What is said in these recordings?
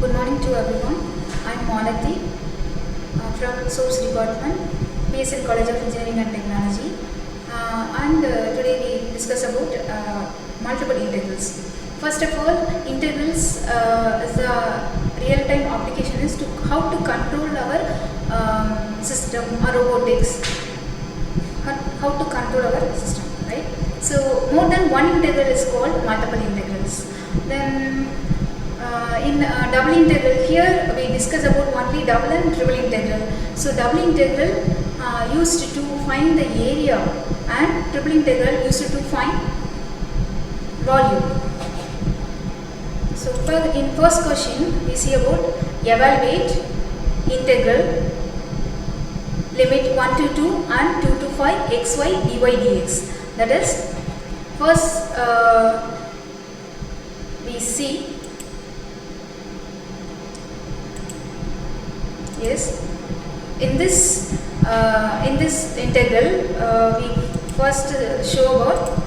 Good morning to everyone. I am Malathi from SOBES department, BSN College of Engineering and Technology. Today we discuss about multiple integrals. First of all, integrals is a real-time application is to how to control our system or robotics. How to control our system, right? So more than one integral is called multiple integrals. Then in double integral, here we discuss about only double and triple integral. So double integral used to find the area and triple integral used to find volume. So in first question we see about evaluate integral limit 1 to 2 and 2 to 5 xy dy dx. That is, first we see, yes, in this integral we first show about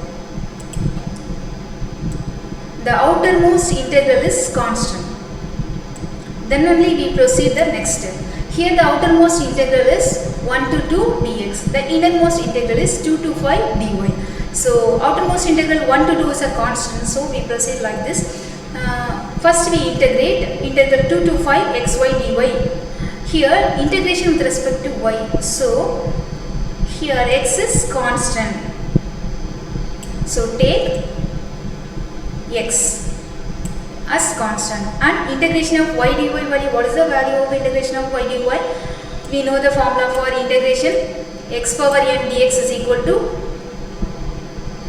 the outermost integral is constant. Then only we proceed the next step. Here the outermost integral is 1 to 2 dx. The innermost integral is 2 to 5 dy. So outermost integral 1 to 2 is a constant. So we proceed like this. First we integrate integral 2 to 5 xy dy. Here integration with respect to y. So here x is constant. So take x as constant and integration of y dy value. What is the value of integration of y dy? We know the formula for integration. X power n dx is equal to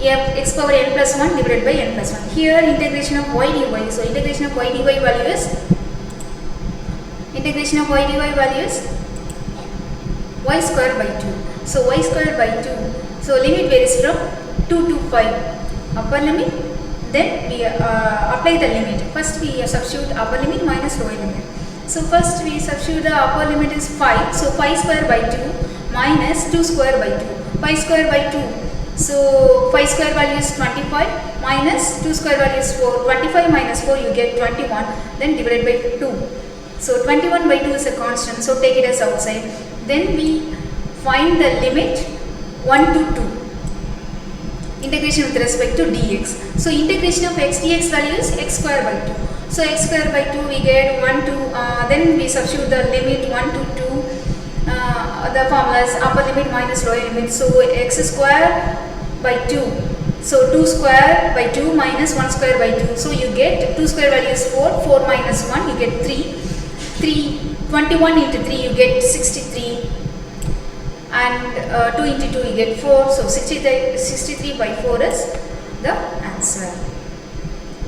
x power n plus 1 divided by n plus 1. Here integration of y dy. So integration of y dy value is y square by 2. So y square by 2. So limit varies from 2 to 5. Upper limit. Then we apply the limit. First we substitute upper limit minus lower limit. So first we substitute the upper limit is 5. So 5 square by 2 minus 2 square by 2. 5 square by 2. So 5 square value is 25 minus 2 square value is 4. 25 minus 4 you get 21. Then divided by 2. So 21 by 2 is a constant. So take it as outside. Then we find the limit 1 to 2. Integration with respect to dx. So integration of x dx value is x square by 2. So x square by 2 we get 1 to, then we substitute the limit 1 to 2. The formula is upper limit minus lower limit. So x square by 2. So 2 square by 2 minus 1 square by 2. So you get 2 square value is 4. 4 minus 1 you get 3. 21 into 3 you get 63. And 2 into 2 you get 4. So 63 by 4 is the answer.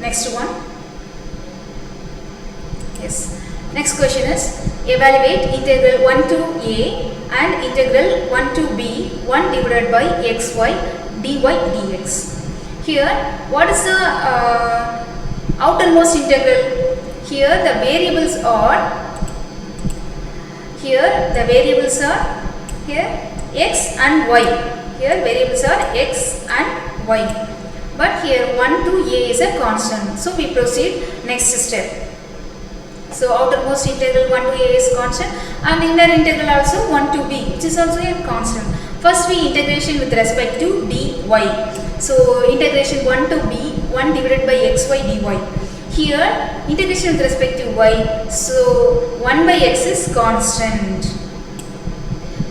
Next one. Yes. Next question is evaluate integral 1 to a and integral 1 to b 1 divided by xy dy dx. Here what is the outermost integral? Here the variables are here x and y. Here variables are x and y. But here 1 to a is a constant. So we proceed next step. So outermost integral 1 to a is constant and inner integral also 1 to b, which is also a constant. First we integration with respect to dy. So integration 1 to b 1 divided by xy dy. Here integration with respect to y, so 1 by x is constant.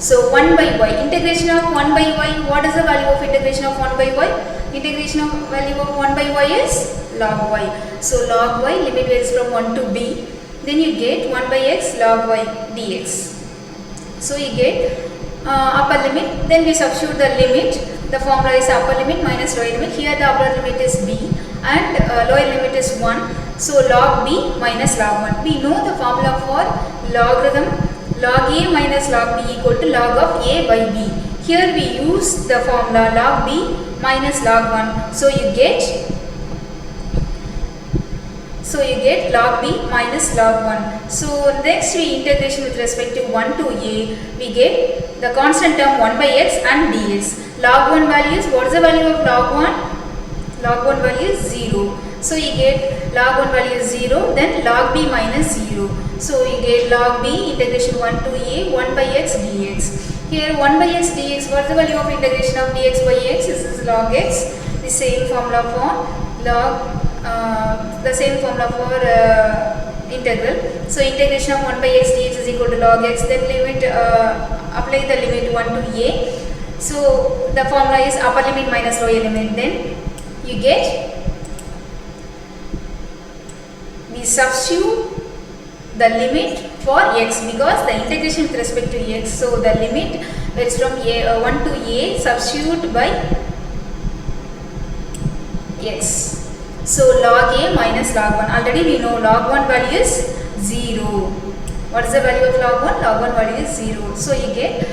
So 1 by y, integration of 1 by y, what is the value of integration of 1 by y? Integration of value of 1 by y is log y. So log y, limit varies from 1 to b, then you get 1 by x log y dx. So you get upper limit, then we substitute the limit. The formula is upper limit minus lower limit. Here the upper limit is b and lower limit is 1. So log b minus log 1. We know the formula for logarithm. Log a minus log b equal to log of a by b. Here we use the formula log b minus log 1. So you get log b minus log 1. So next we integration with respect to 1 to a, we get the constant term 1 by x and dx. Log 1 value is, what is the value of log 1? Log 1 value is 0. So you get log 1 value is 0, then log b minus 0. So you get log b integration 1 to a 1 by x dx. Here 1 by x dx, what is the value of integration of dx by x? This is log x. The same formula for log, integral. So integration of 1 by x dx is equal to log x. Then limit, apply the limit 1 to a. So the formula is upper limit minus lower limit. Then you get, we substitute the limit for x because the integration with respect to x. So the limit is from 1 to a, substitute by x. So log a minus log 1. Already we know log 1 value is 0. What is the value of log 1? Log 1 value is 0. So you get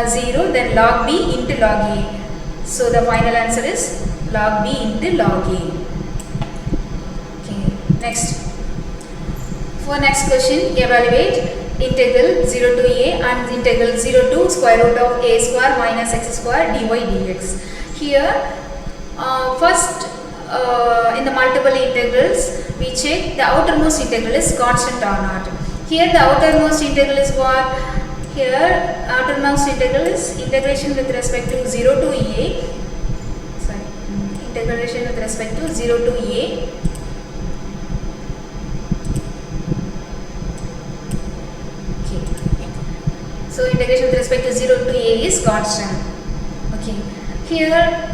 0, then log b into log a. So the final answer is log b into log a. Okay, next. For next question, evaluate integral 0 to a and integral 0 to square root of a square minus x square dy dx. Here, first in the multiple integrals, we check the outermost integral is constant or not. Here the outermost integral is what? Here outermost integral is integration with respect to 0 to a. Sorry, integration with respect to 0 to a. So integration with respect to 0 to a is constant. Okay. Here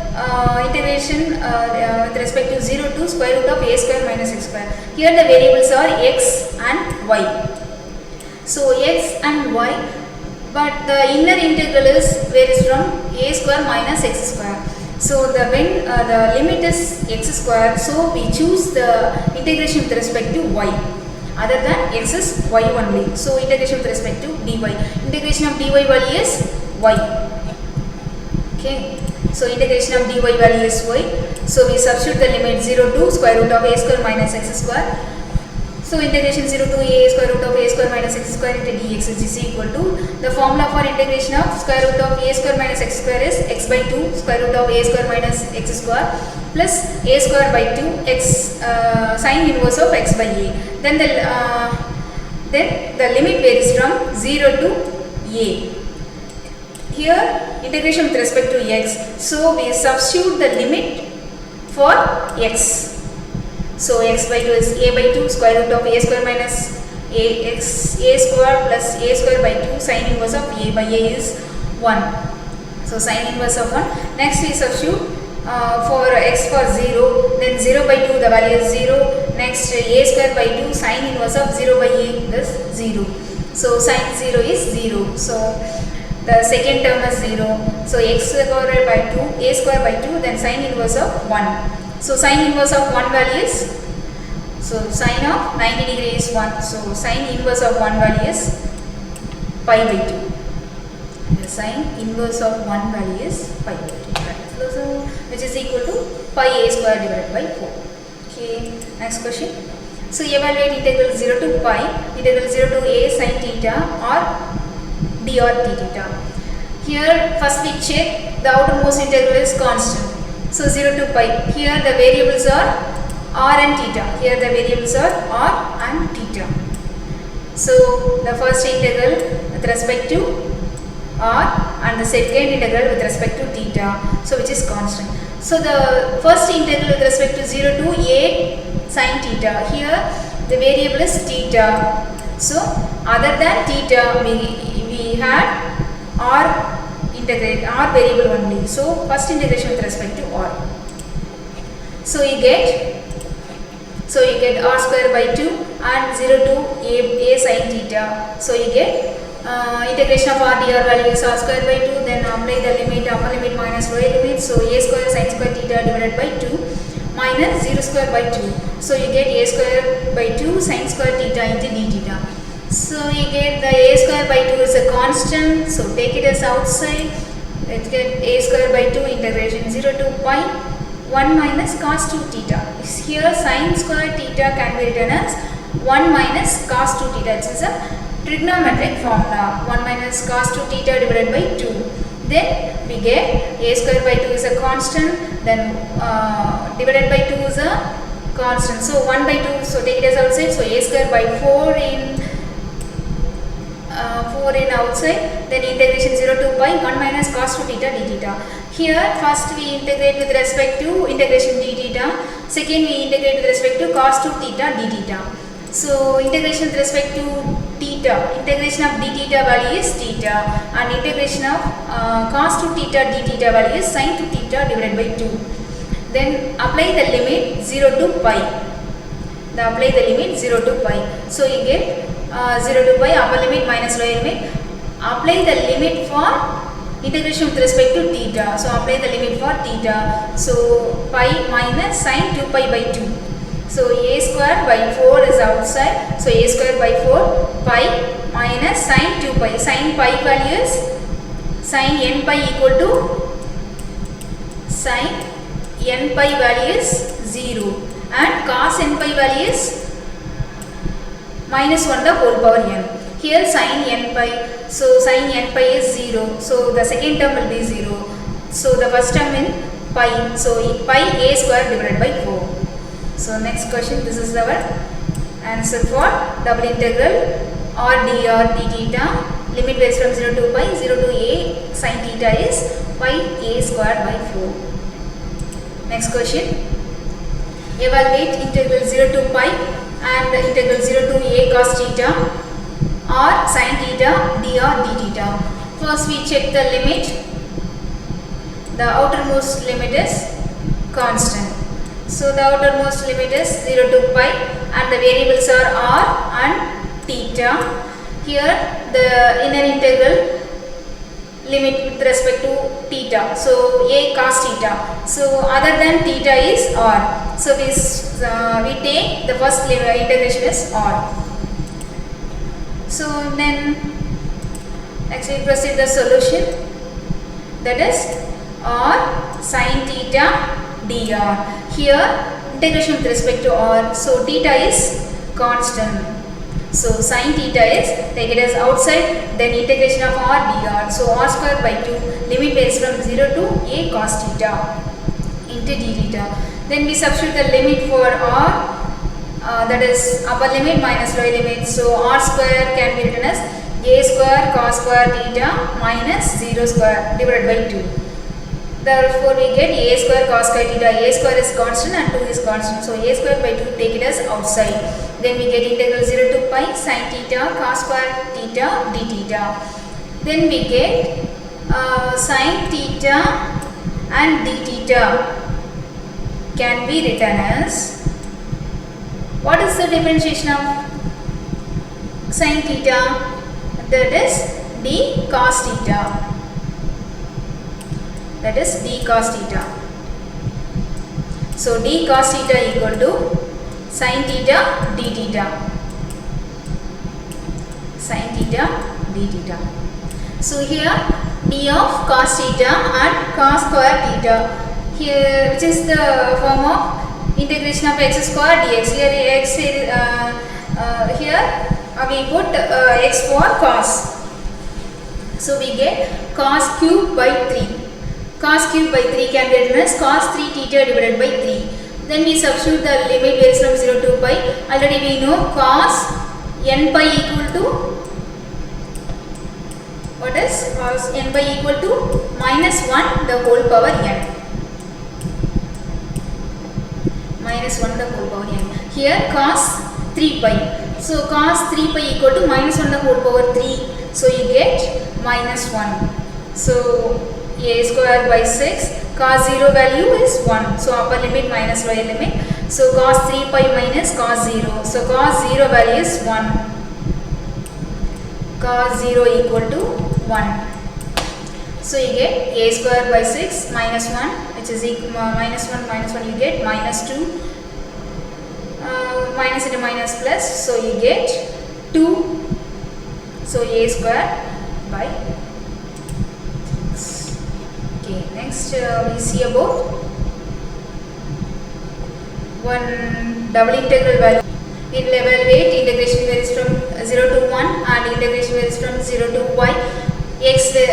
integration with respect to 0 to square root of a square minus x square. Here the variables are x and y. So x and y, but the inner integral is varies from a square minus x square. So when the limit is x square, so we choose the integration with respect to y. Other than x is y only. So integration with respect to dy. Integration of dy value is y. Okay. So integration of dy value is y. So we substitute the limit 0 to square root of a square minus x square. So integration 0 to a square root of a square minus x square into dx is equal to, the formula for integration of square root of a square minus x square is x by 2 square root of a square minus x square plus a square by 2 x sine inverse of x by a. Then the limit varies from 0 to a. Here integration with respect to x. So we substitute the limit for x. So x by 2 is a by 2 square root of a square minus a square plus a square by 2 sine inverse of a by a is 1. So sine inverse of 1. Next we substitute for x for 0, then 0 by 2 the value is 0. Next a square by 2 sine inverse of 0 by a is 0. So sine 0 is 0. So the second term is 0. So x square by 2, a square by 2, then sine inverse of 1. So sine inverse of 1 value is, so sine of 90 degree is 1. So sine inverse of 1 value is pi by 2. The sine inverse of 1 value is pi by 2. So which is equal to pi a square divided by 4. Okay, next question. So evaluate integral 0 to pi, integral 0 to a sine theta or d or d theta. Here first we check the outermost integral is constant. So 0 to pi. Here the variables are r and theta. Here the variables are r and theta. So the first integral with respect to r and the second integral with respect to theta. So which is constant. So the first integral with respect to 0 to a sin theta. Here the variable is theta. So other than theta we had r integrate r variable only. So first integration with respect to r. So you get r square by 2 and 0 to a sin theta. So you get integration of r dr value is r square by 2, then apply the limit, upper limit minus lower limit. So a square sin square theta divided by 2 minus 0 square by 2. So you get a square by 2 sin square theta into d theta. So you get the a square by 2 is a constant. So take it as outside. Let's get a square by 2 integration 0 to pi 1 minus cos 2 theta. Here sin square theta can be written as 1 minus cos 2 theta. It is a trigonometric formula. 1 minus cos 2 theta divided by 2. Then we get a square by 2 is a constant. Then divided by 2 is a constant. So 1 by 2. So take it as outside. So a square by 4 in outside. Then integration 0 to pi 1 minus cos 2 theta d theta. Here first we integrate with respect to integration d theta. Second we integrate with respect to cos 2 theta d theta. So integration with respect to theta, integration of d theta value is theta, and integration of cos 2 theta d theta value is sin 2 theta divided by 2. Then apply the limit 0 to pi. Apply the limit 0 to pi. So you get 0 to pi, upper limit minus lower limit. Apply the limit for integration with respect to theta. So apply the limit for theta. So pi minus sin 2 pi by 2. So a square by 4 is outside. So a square by 4 pi minus sin 2 pi. Sin pi value is sin n pi equal to sin n pi value is 0 and cos n pi value is minus 1 the whole power n. Here sin n pi. So sin n pi is 0. So the second term will be 0. So the first term in pi. So pi a square divided by 4. So next question, this is our answer for double integral r dr d theta. Limit varies from 0 to pi. 0 to a sin theta is pi a square by 4. Next question. Evaluate integral 0 to pi and integral 0 to a cos theta or sin theta dr d theta. First we check the limit. The outermost limit is constant. So the outermost limit is 0 to pi and the variables are r and theta. Here the inner integral limit with respect to theta. So a cos theta. So other than theta is r. So we take the first integration is r. So then actually proceed the solution, that is r sin theta dr. Here integration with respect to r. So theta is constant. So sin theta is, take it as outside, then integration of r dr. So r square by 2, limit varies from 0 to a cos theta into d theta. Then we substitute the limit for r, that is upper limit minus lower limit. So r square can be written as a square cos square theta minus 0 square divided by 2. Therefore we get a square cos square theta. A square is constant and 2 is constant. So a square by 2, take it as outside. Then we get integral 0 to pi sin theta cos square theta d theta. Then we get sin theta and d theta can be written as, what is the differentiation of sin theta? That is d cos theta. That is d cos theta. So d cos theta equal to sin theta d theta. Sin theta d theta. So here d of cos theta and cos square theta. Here which is the form of integration of x square dx. Here x here we put x for cos. So we get cos cube by 3. Cos cube by 3 can be written as cos 3 theta divided by 3. Then we substitute the limit varies from 0 to pi. Already we know cos n pi equal to, what is cos n pi equal to minus 1 the whole power n. Minus 1 the whole power n. Here cos 3 pi. So cos 3 pi equal to minus 1 the whole power 3. So you get minus 1. So a square by 6. Cos 0 value is 1. So upper limit minus lower limit. So cos 3 pi minus cos 0. So cos 0 value is 1. Cos 0 equal to 1. So you get a square by 6 minus 1, which is equal minus 1 you get minus 2. Minus into minus plus, so you get 2. So a square by 6. Okay, next we see about one double integral value. It will evaluate integration varies from 0 to 1 and integration varies from 0 to y, xy,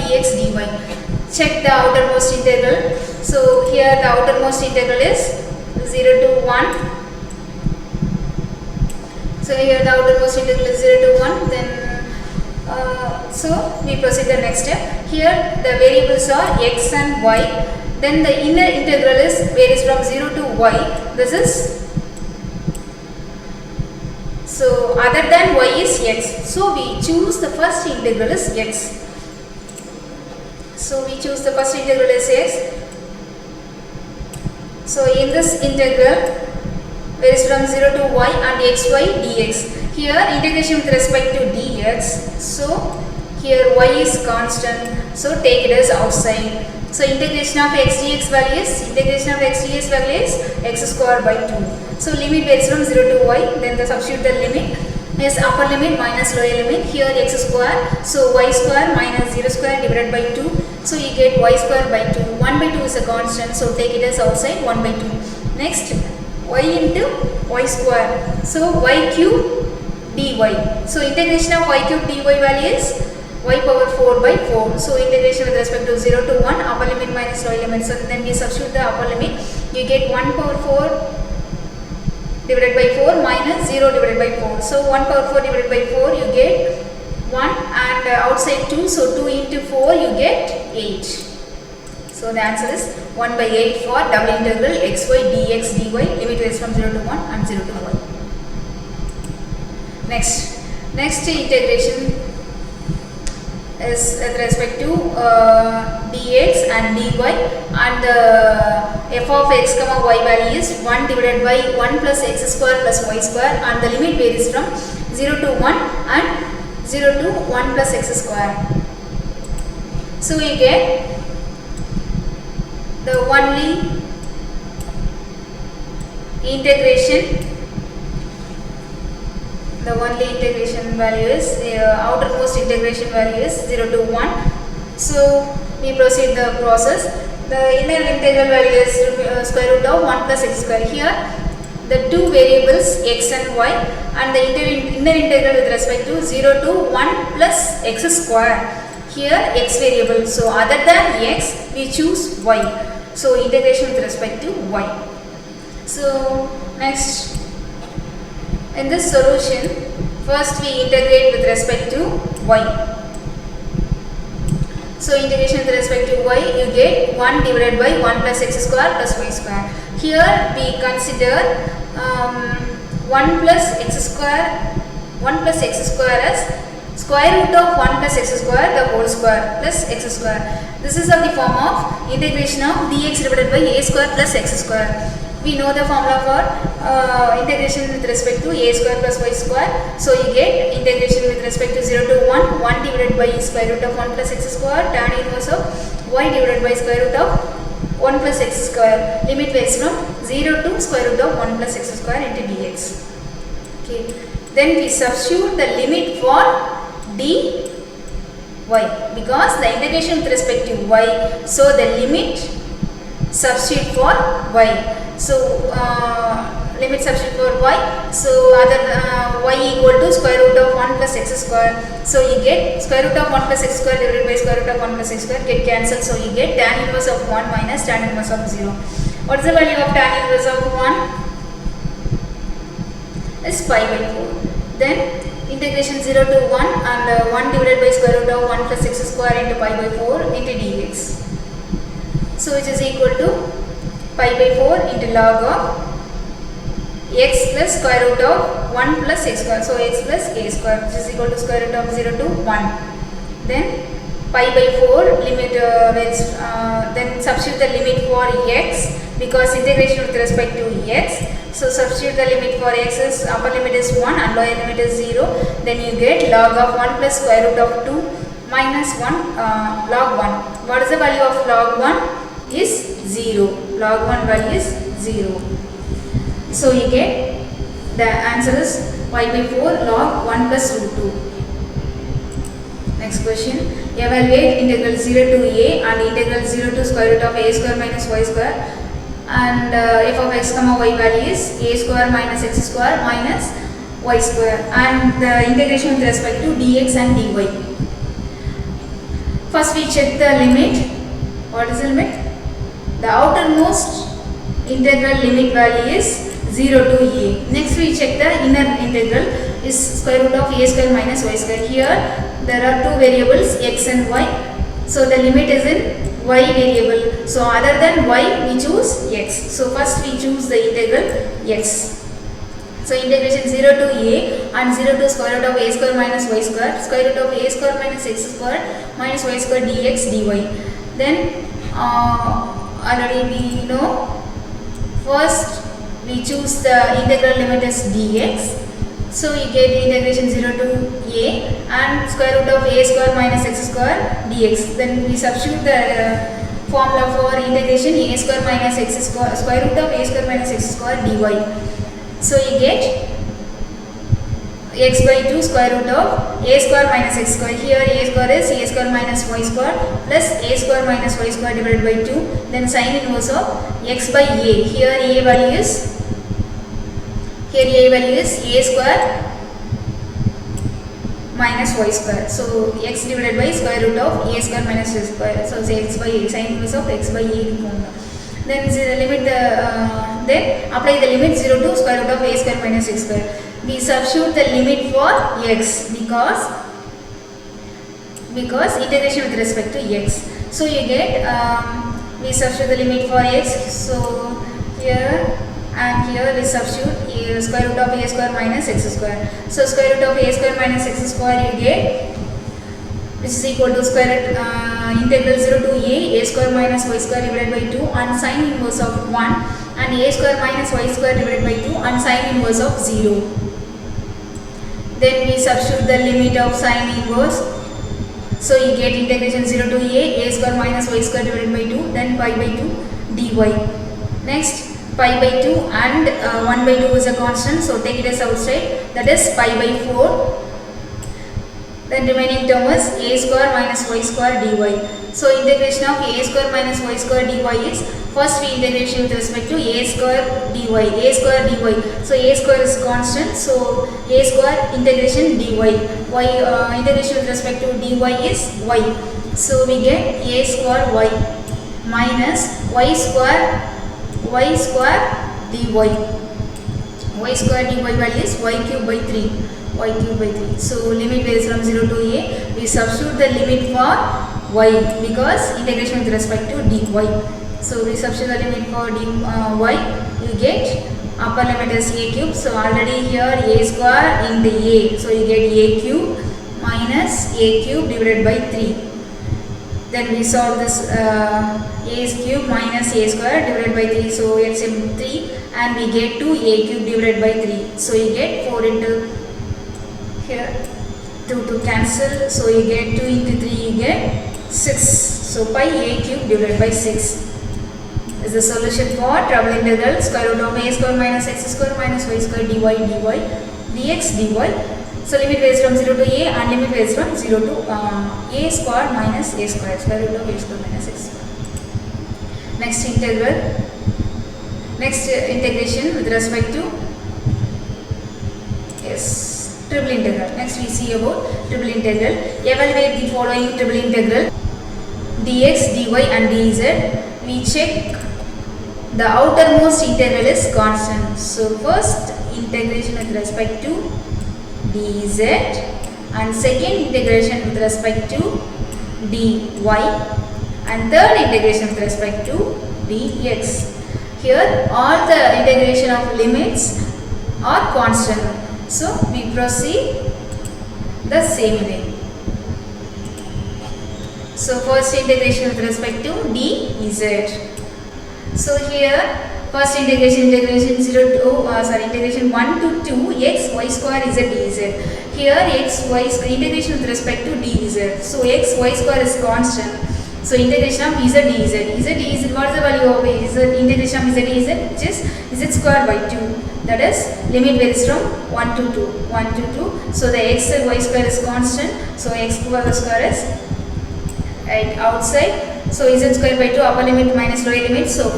dx, dy. Check the outermost integral. So here the outermost integral is 0 to 1. So here the outermost integral is 0 to 1. Then so we proceed the next step. Here the variables are x and y. Then the inner integral is varies from 0 to y. This is so other than y is x. So we choose the first integral is x. So we choose the first integral is x. So in this integral varies from 0 to y and xy dx. Here integration with respect to dx. So here y is constant. So take it as outside. So integration of x dx value is x square by 2. So limit varies from 0 to y. Then the substitute the limit is upper limit minus lower limit. Here x square. So y square minus 0 square divided by 2. So you get y square by 2. 1 by 2 is a constant. So take it as outside 1 by 2. Next y into y square. So y cube dy. So integration of y cube dy value is y power 4 by 4. So integration with respect to 0 to 1, upper limit minus lower limit. So then we substitute the upper limit. You get 1 power 4 divided by 4 minus 0 divided by 4. So 1 power 4 divided by 4 you get 1 and outside 2. So 2 into 4 you get 8. So the answer is 1 by 8 for double integral xy dx dy. Limit varies from 0 to 1 and 0 to y. Next integration is with respect to dx and dy, and the f of x comma y value is 1 divided by 1 plus x square plus y square, and the limit varies from 0 to 1 and 0 to 1 plus x square. So we get the only integration value is outermost integration value is 0 to 1. So we proceed the process. The inner integral value is square root of 1 plus x square. Here the two variables x and y, and the inner integral with respect to 0 to 1 plus x square. Here x variable. So other than x we choose y. So integration with respect to y. So next, in this solution, first we integrate with respect to y. So integration with respect to y, you get 1 divided by 1 plus x square plus y square. Here we consider 1 plus x square as square root of 1 plus x square the whole square plus x square. This is of the form of integration of dx divided by a square plus x square. We know the formula for integration with respect to a square plus y square. So you get integration with respect to 0 to 1, 1 divided by square root of 1 plus x square, tan inverse of y divided by square root of 1 plus x square. Limit varies from 0 to square root of 1 plus x square into dx. Okay. Then we substitute the limit for dy because the integration with respect to y. So the limit substitute for y. So limit substitute for y. So other y equal to square root of 1 plus x square. So you get square root of 1 plus x square divided by square root of 1 plus x square get cancelled. So you get tan inverse of 1 minus tan inverse of 0. What is the value of tan inverse of 1? Is pi by 4. Then integration 0 to 1 and 1 divided by square root of 1 plus x square into pi by 4 into dx. So which is equal to pi by 4 into log of x plus square root of 1 plus x square. So x plus a square, which is equal to square root of 0 to 1. Then pi by 4 limit, then substitute the limit for x, because integration with respect to x. So substitute the limit for x is, upper limit is 1 and lower limit is 0. Then you get log of 1 plus square root of 2 minus 1, log 1. What is the value of log 1? Is 0. Log 1 value is 0. So you get the answer is pi by 4 log 1 plus root 2. Next question. Evaluate integral 0 to a and integral 0 to square root of a square minus y square, and f of x comma y value is a square minus x square minus y square, and the integration with respect to dx and dy. First we check the limit. What is the limit? The outermost integral limit value is 0 to a. Next we check the inner integral is square root of a square minus y square. Here there are two variables x and y. So the limit is in y variable. So other than y we choose x. So first we choose the integral x. So integration 0 to a and 0 to square root of a square minus y square, square root of a square minus x square minus y square dx dy. Then already we know, first we choose the integral limit as dx. So you get integration 0 to a and square root of a square minus x square dx. Then we substitute the formula for integration a square minus x square, square root of a square minus x square dy. So you get x by 2 square root of a square minus x square. Here a square is a square minus y square plus a square minus y square divided by 2. Then sin inverse of x by a. Here a value is a square minus y square. So x divided by square root of a square minus y square. So say x by a, sin inverse of x by a. Then limit then apply the limit 0 to square root of a square minus x square. We substitute the limit for x because integration with respect to x. So you get we substitute the limit for x. So here and here we substitute square root of a square minus x square. So square root of a square minus x square you get, which is equal to square root integral 0 to a square minus y square divided by 2 and sin inverse of 1 and a square minus y square divided by 2 and sin inverse of 0. Then we substitute the limit of sin inverse. So you get integration 0 to a square minus y square divided by 2, then pi by 2 dy. Next pi by 2 and 1 by 2 is a constant, so take it as outside, that is pi by 4. Then remaining term is a square minus y square dy. So integration of a square minus y square dy is, first we integration with respect to a square dy, a square dy. So a square is constant, so a square integration dy. Y integration with respect to dy is y. So we get a square y minus y square dy. Y square dy value is y cube by 3. Y cube by 3. So limit varies from 0 to a. We substitute the limit for y because integration with respect to dy. So we substitute the limit for dy. You get upper limit is a cube. So already here a square into a. So you get a cube minus a cube divided by 3. Then we solve this a cube minus a square divided by 3. So it's in 3 and we get 2a cube divided by 3. So you get 4 into here 2 to cancel. So you get 2 into 3 you get 6. So pi a cube divided by 6 is the solution for trouble integral square root of a square minus x square minus y square dy dx dy. So limit varies from 0 to a and limit varies from 0 to a square minus a square, square root of a square minus x square. Next integral, next integration with respect to triple integral. Next we see about triple integral. Evaluate the following triple integral dx, dy and dz. We check the outermost integral is constant. So first integration with respect to dz and second integration with respect to dy and third integration with respect to dx. Here all the integration of limits are constant. So we proceed the same way. So first integration with respect to dz. So here first integration 0 to integration 1 to 2 x y square z dz. Here x y integration with respect to dz. So x y square is constant. So integration of z dz. Z dz, what is the value of z? Integration of z dz, which is z square by 2. That is limit varies from 1 to 2. 1 to 2. So the x and y square is constant. So x square is right outside. So z square by 2 upper limit minus lower limit. So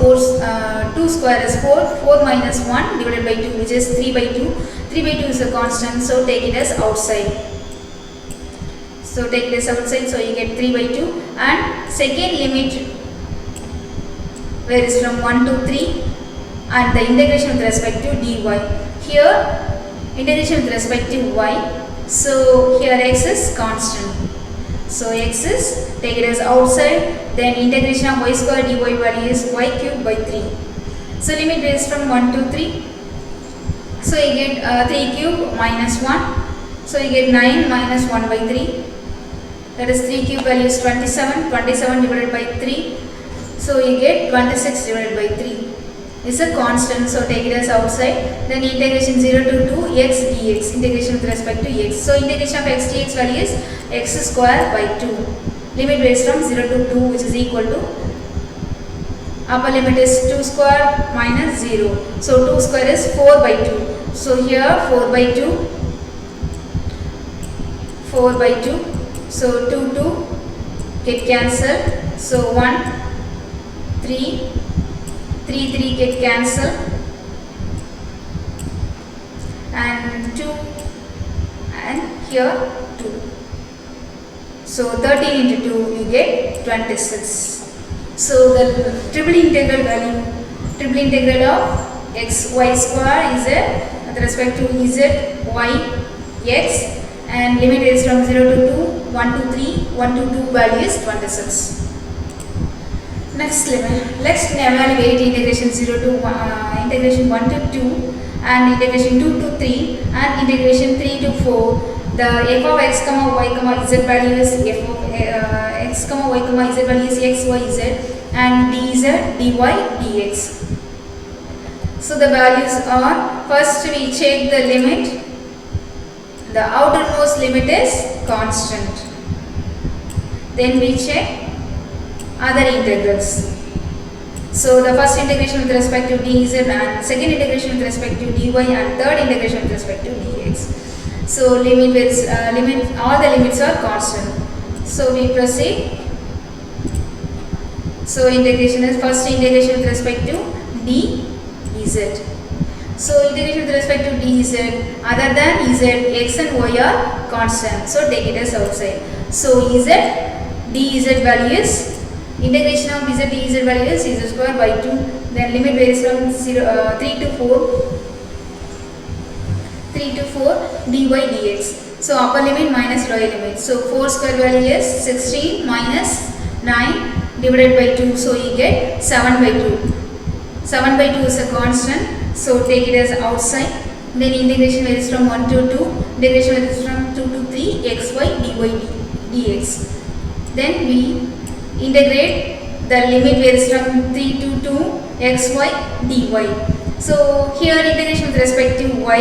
2 square is 4. 4 minus 1 divided by 2, which is 3 by 2. 3 by 2 is a constant. So take it as outside. So take this outside, so you get 3 by 2, and second limit varies from 1 to 3, and the integration with respect to dy. Here integration with respect to y, so here x is constant. So x is, take it as outside, then integration of y square dy value is y cube by 3. So limit varies from 1 to 3. So you get 3 cube minus 1. So you get 9 minus 1 by 3. That is 3 cube value is 27. 27 divided by 3. So you get 26 divided by 3. Is a constant. So take it as outside. Then integration 0 to 2 x dx. Integration with respect to x. So integration of x dx value is x square by 2. Limit varies from 0 to 2, which is equal to upper limit is 2 square minus 0. So 2 square is 4 by 2. So here 4 by 2. 4 by 2. So 2 get cancelled. So 1, 3, 3 get cancelled, and 2, and here 2. So 13 into 2 you get 26. So the triple integral value, triple integral of x y square is with respect to z y x, and limit is from 0 to 2, 1 to 3, 1 to 2 value is 26. Next limit, let's evaluate integration 0 to integration 1 to 2, and integration 2 to 3, and integration 3 to 4. The f of x comma y comma z value is f of x comma y comma z value is x y z, and dz dy dx. So the values are, first we check the limit. The outermost limit is constant. Then we check other integrals. So the first integration with respect to dz, and second integration with respect to dy, and third integration with respect to dx. So limit is all the limits are constant. So we proceed. So integration is first integration with respect to dz. So integration with respect to dz, other than z, x and y are constant. So take it as outside. So dz value is, integration of z dz value is z square by 2. Then limit varies from 3 to 4. 3 to 4 dy dx. So upper limit minus lower limit. So 4 square value is 16 minus 9 divided by 2. So you get 7 by 2. 7 by 2 is a constant. So take it as outside. Then integration varies from 1 to 2. Integration varies from 2 to 3 xy dy dx. Then we integrate, the limit varies from 3 to 2 xy dy. So here integration with respect to y,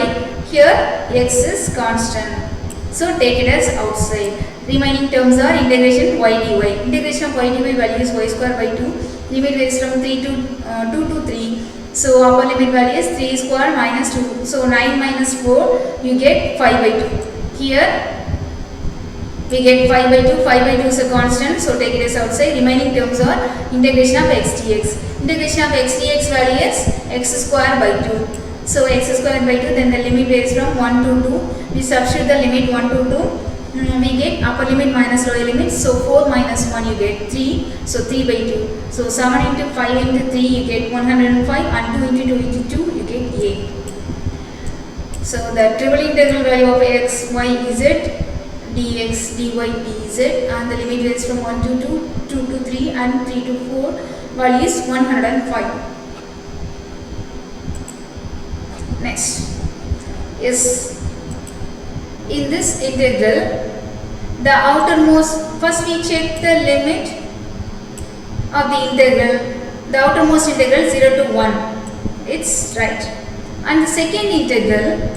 here x is constant. So take it as outside. Remaining terms are integration y dy. Integration of y dy value is y square by 2. Limit varies from 2 to 3. So upper limit value is 3 square minus 2. So 9 minus 4 you get 5 by 2. Here we get 5 by 2. 5 by 2 is a constant. So take it as outside. Remaining terms are integration of x dx. Integration of x dx value is x square by 2. So x square by 2, then the limit varies from 1 to 2. We substitute the limit 1 to 2. We get upper limit minus lower limit. So 4 minus 1 you get 3. So 3 by 2. So 7 into 5 into 3 you get 105, and 2 into 2 into 2 you get 8. So the triple integral value of x, y, z, dx, dy, dz, and the limit varies from 1 to 2, 2 to 3, and 3 to 4 value is 105. Next, is in this integral, the outermost, first we check the limit of the integral, the outermost integral 0 to 1, it's right, and the second integral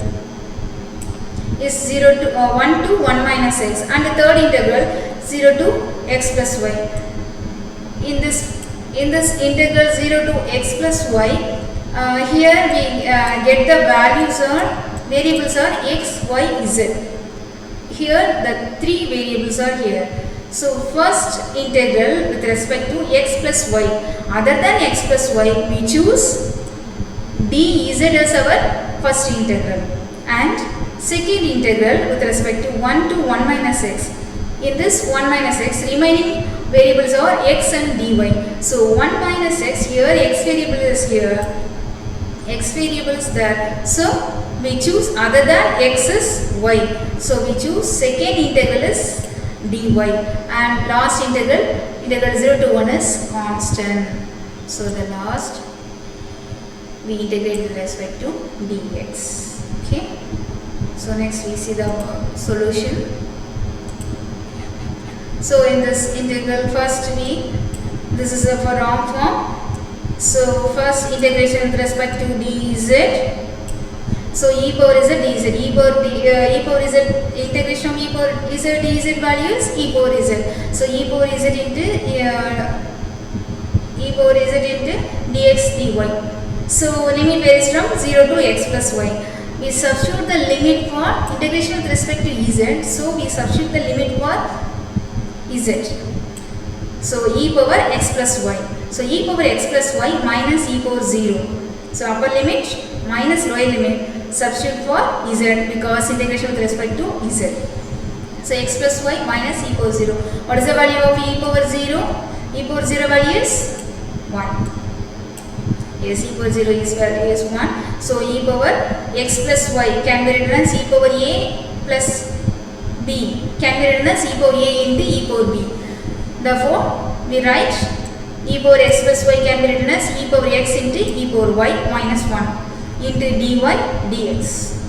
is 0 to 1 to 1 minus x, and the third integral 0 to x plus y. In this integral 0 to x plus y, here we get the variables or variables are x, y, z. Here the three variables are here. So first integral with respect to x plus y, other than x plus y, we choose dz as our first integral, and second integral with respect to 1 to 1 minus x. In this 1 minus x, remaining variables are x and dy. So 1 minus x, here x variable is here, x variable is there. So we choose other than x is y. So we choose second integral is dy, and last integral 0 to 1 is constant. So the last we integrate with respect to dx. Okay. So next we see the solution. So in this integral, first this is for wrong form. So first integration with respect to dz. So e power z dz, e power z, integration of e power z dz value is e power z. So e power z into dx dy. So limit varies from 0 to x plus y. We substitute the limit for integration with respect to ez. So we substitute the limit for z. So e power x plus y. So e power x plus y minus e power 0. So upper limit minus lower limit, substitute for z because integration with respect to z. So x plus y minus e power 0. What is the value of e power 0? E power 0 value is 1. Yes, e power 0 is 1. So e power x plus y can be written as e power a plus b, can be written as e power a into e power b. Therefore, we write e power x plus y can be written as e power x into e power y minus 1 into dy dx.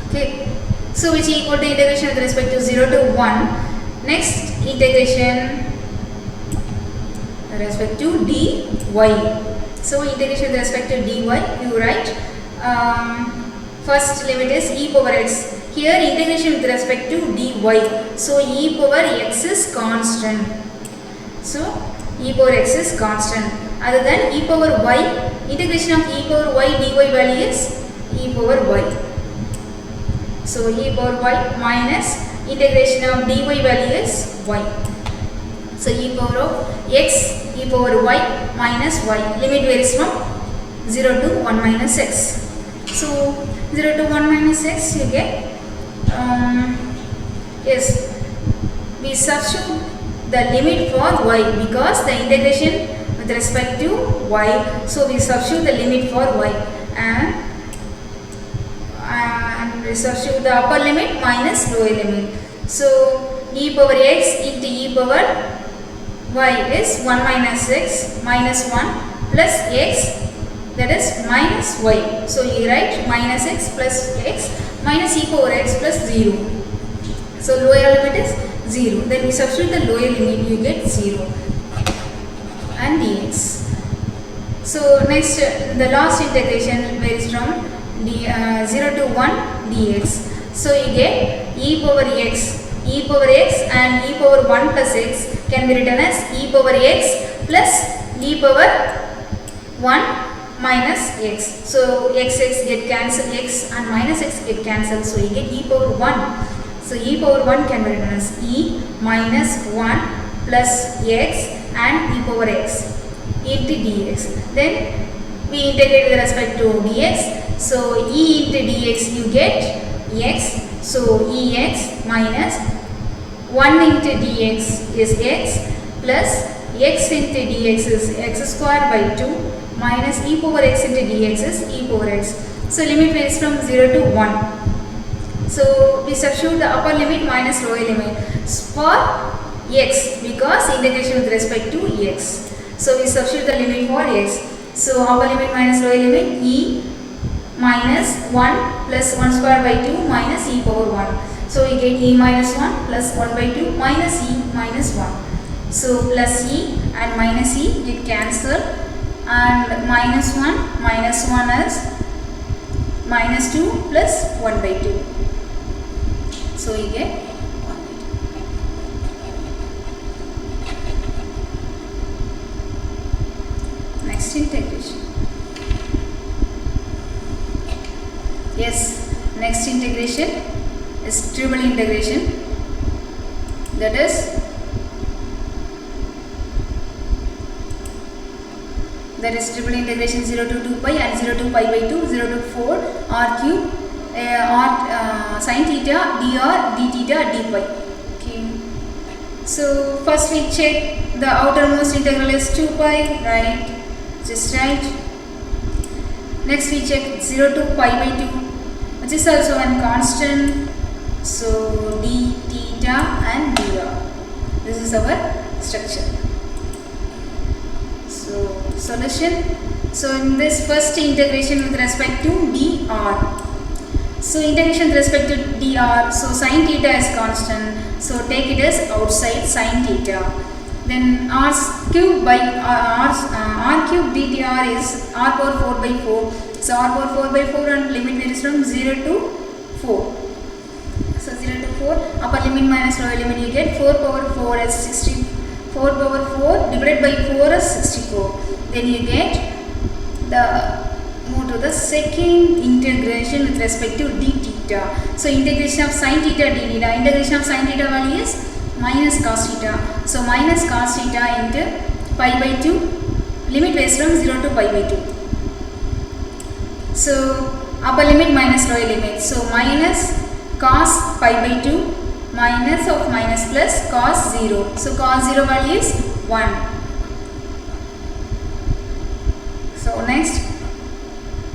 Okay. So which is equal to integration with respect to 0 to 1. Next integration with respect to dy. So integration with respect to dy, you write first limit is e power x. Here integration with respect to dy. So e power x is constant. So e power x is constant. Other than e power y, integration of e power y dy value is e power y. So e power y minus integration of dy value is y. So e power of x, e power y minus y. Limit varies from 0 to 1 minus x. So 0 to 1 minus x you get, yes, we substitute the limit for y because the integration with respect to y. So we substitute the limit for y and we substitute the upper limit minus lower limit. So e power x into e power y is 1 minus x minus 1 plus x, that is minus y. So you write minus x plus x minus e power x plus 0. So lower limit is 0. Then we substitute the lower limit, you get 0 and dx. So next the last integration varies from 0 to 1 dx. So you get e power x and e power 1 plus x can be written as e power x plus e power 1 minus x. So x get cancelled, x and minus x get cancelled. So you get e power 1. So e power 1 can be written as e minus 1 plus x and e power x into dx. Then we integrate with respect to dx. So e into dx you get x. So ex minus 1 into dx is x plus x into dx is x square by 2 minus e power x into dx is e power x. So limit varies from 0 to 1. So we substitute the upper limit minus lower limit for x because integration with respect to x. So we substitute the limit for x. So upper limit minus lower limit e minus 1 plus 1 square by 2 minus e power 1. So we get e minus 1 plus 1 by 2 minus e minus 1. So plus e and minus e get cancelled, and minus 1 is minus 2 plus 1 by 2. So we get 1 by 2. Next integration. Yes, next integration is triple integration. That is triple integration 0 to 2 pi and 0 to pi by 2, 0 to 4 r cube sin theta dr d theta d pi. Okay. So first we check the outermost integral is 2 pi, right? Just right. Next we check 0 to pi by 2, which is also a constant. So d theta and dr. This is our structure. So solution. So in this first integration with respect to dr. So integration with respect to dr. So sin theta is constant. So take it as outside sin theta. Then r cube by r cube dr is r power 4 by 4. So r power 4 by 4 and limit varies from 0 to 4. So 0 to 4, upper limit minus lower limit, you get 4 power 4 is 60. 4 power 4 divided by 4 is 64. Then you get move to the second integration with respect to d theta. So integration of sin theta d theta. Integration of sin theta value is minus cos theta. So minus cos theta into pi by 2. Limit varies from 0 to pi by 2. So upper limit minus lower limit. So minus cos pi by 2 minus of minus plus cos 0. So cos 0 value is 1. So next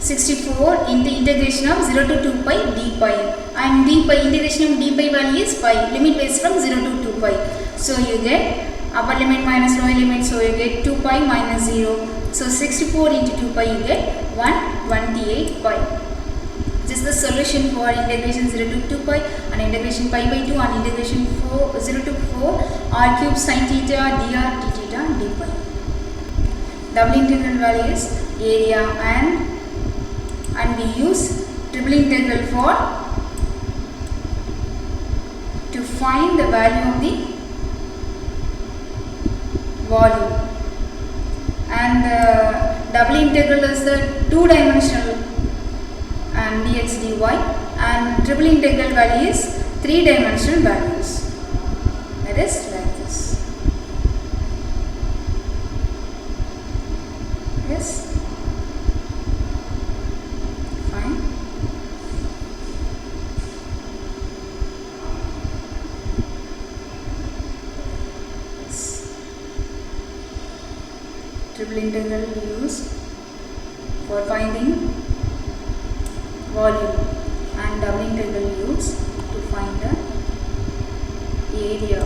64 into integration of 0 to 2 pi d pi, and d pi, integration of d pi value is pi, limit varies from 0 to 2 pi. So you get upper limit minus lower limit, so you get 2 pi minus 0. So 64 into 2 pi you get 128 pi. This is the solution for integration 0 to 2 pi and integration pi by 2 and integration 0 to 4 r cube sin theta dr d theta d pi. Double integral value is area, and we use triple integral to find the value of the volume, and double integral is the two-dimensional and dx dy, and triple integral value is three-dimensional values. That is like this. Yes. Fine. Yes. Triple integral used for finding volume, and double integral used to find the area.